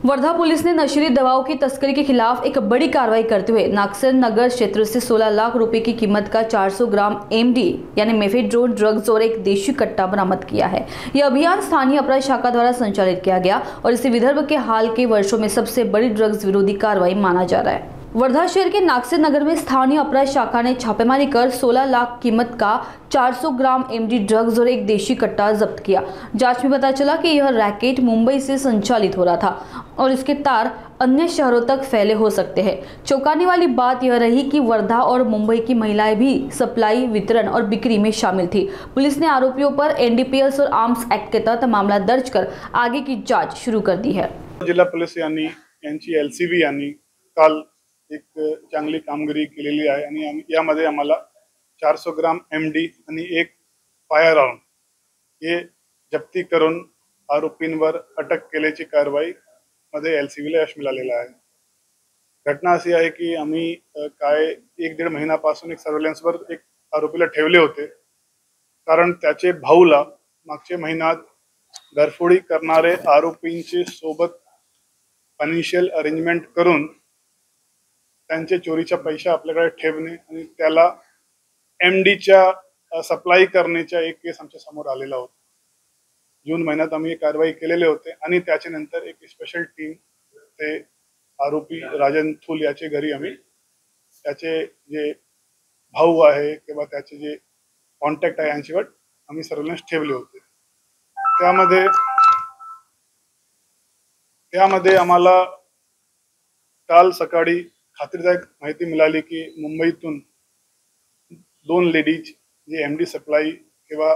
Wardha police ने नशीली दवाओं की तस्करी के खिलाफ एक बड़ी कार्रवाई करते हुए नागसर नगर क्षेत्र से 16 लाख रुपए की कीमत का 400 ग्राम एमडी यानी मेफेड्रोन ड्रग्स और एक देशी कट्टा बरामद किया है। यह अभियान स्थानीय अपराध शाखा द्वारा संचालित किया गया और इसे विदर्भ के हाल के वर्षों में सबसे बड़ी ड्रग्स विरोधी कार्रवाई माना जा रहा है। वर्धा शहर के नागसर नगर में स्थानीय अपराध शाखा ने छापेमारी कर 16 लाख कीमत का 400 ग्राम एमडी ड्रग्स और एक देशी कट्टा जब्त किया। जांच में पता चला कि यह रैकेट मुंबई से संचालित हो रहा था और इसके तार अन्य शहरों तक फैले हो सकते हैं। चौंकाने वाली बात यह रही कि वर्धा और मुंबई की महिलाएं भी सप्लाई, वितरण और बिक्री में शामिल थी। पुलिस ने आरोपियों पर एनडीपीएस और आर्म्स एक्ट के तहत मामला दर्ज कर आगे की जांच शुरू कर दी है। जिल्हा पोलीस यांची एलसीबी यांनी काल एक चांगली कामगिरी केलेली आहे आणि यामध्ये आम्हाला 400 ग्राम एमडी आणि एक फायर आर्म हे जप्ती करून आरोपींवर अटक केल्याची कारवाई मध्ये एलसीबीला यश मिळालेलं आहे। घटना अशी आहे की आम्ही काय 1-1.5 महिन्यापासून एक सर्व्हेलन्सवर एक आरोपीला ठेवले होते, कारण त्याचे भाऊला मागच्या महिन्यात घरफोडी करणारे आरोपींचे सोबत फायनान्शियल अरेंजमेंट करून त्यांचे चोरीचा पैसा आपल्याकडे ठेवणे आणि त्याला एमडीच्या सप्लाय करण्याचा एक केस आमच्या समोर आलेला होता। जून महिन्यात आम्ही कारवाई केलेले होते आणि त्याच्यानंतर एक स्पेशल टीम ते आरोपी राजन थूल याचे घरी आम्ही त्याचे जे भाऊ आहे किंवा त्याचे जे कॉन्टॅक्ट आहे यांच्यावर आम्ही सर्वेलन्स ठेवले होते। त्यामध्ये आम्हाला काल सकाळी खात्रीदायक माहिती मिळाली की मुंबईतून 2 लेडीज जे एमडी सप्लाय किंवा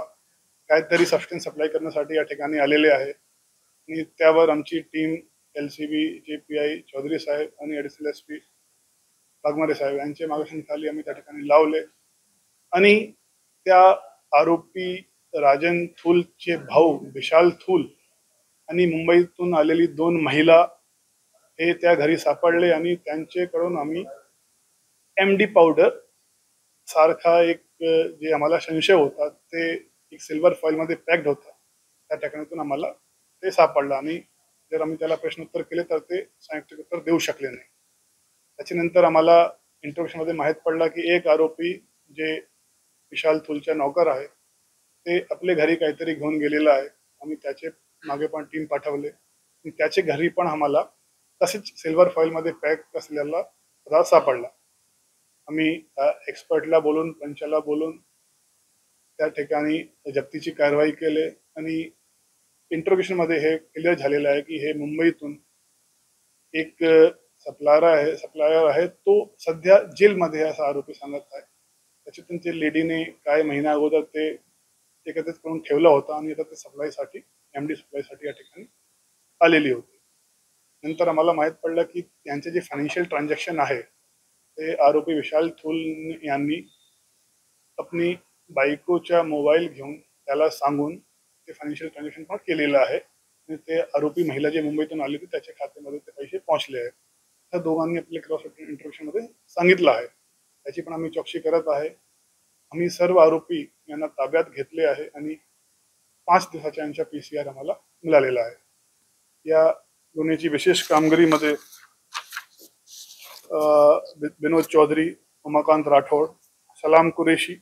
काहीतरी सबस्टन्स सप्लाय करण्यासाठी या ठिकाणी आलेले आहे आणि त्यावर आमची टीम एलसीबी जेपीआय चौधरी साहेब आणि एडिशनल एसपी वाघमारे साहेब यांच्या मार्गदर्शनाखाली आम्ही त्या ठिकाणी लावले आणि त्या आरोपी राजन थूलचे भाऊ विशाल थूल आणि मुंबईतून आलेली 2 महिला हे त्या घरी सापडले आणि त्यांच्याकडून आम्ही एमडी पावडर सारखा एक जे आम्हाला संशय होता ते एक सिल्वर फॉइल मध्ये पॅक्ड होता, त्या ठिकाणातून आम्हाला ते सापडलं आणि जर आम्ही त्याला प्रश्नोत्तर केले तर ते सायंटिफिक उत्तर देऊ शकले नाही। त्याच्यानंतर आम्हाला इंटरव्ह्यू मध्ये माहित पडला की एक आरोपी जे विशाल थूलचा नौकर आहे ते आपल्या घरी काहीतरी घेऊन गेलेला आहे। आम्ही त्याचे मागे पण टीम पाठवले आणि त्याचे घरी पण आम्हाला तसेच सिल्वर फॉइल मध्ये पॅक असलेला पदार्थ सापडला। आम्ही एक्सपर्टला बोलून पंचाला बोलून त्या ठिकाणी जप्तीची कारवाई केली आणि इंटरोगेशन मध्ये हे क्लिअर झालेलं आहे की हे मुंबईतून एक सप्लायर आहे तो सध्या जेलमध्ये असा आरोपी सांगत आहे। त्याच्यातून ते लेडीने काय महिना अगोदर ते एकत्रित करून ठेवला होता आणि आता ते सप्लायसाठी एमडी सप्लायसाठी या ठिकाणी आलेली होती। नंतर आम्हाला माहित पडलं की त्यांचे जे फायनान्शियल ट्रान्झॅक्शन आहे ते आरोपी विशाल थूल यांनी आपली बायकोच्या मोबाईल घेऊन त्याला सांगून ते फायनान्शियल ट्रान्झॅक्शन पण केलेलं आहे आणि ते आरोपी महिला जे मुंबईतून आली होती त्याच्या खात्यामध्ये ते पैसे पोहोचले आहेत। त्या दोघांनी आपल्या क्रॉस इंटरव्ह्यू मध्ये सांगितलं आहे, त्याची पण आम्ही चौकशी करत आहे। आम्ही सर्व आरोपी यांना ताब्यात घेतले आहे आणि 5 दिवसाच्या यांच्या पीसीआर आम्हाला मिळालेला आहे। या गुन्ह्याची विशेष कामगिरीमध्ये विनोद चौधरी, उमाकांत राठौड़, सलाम कुरेशी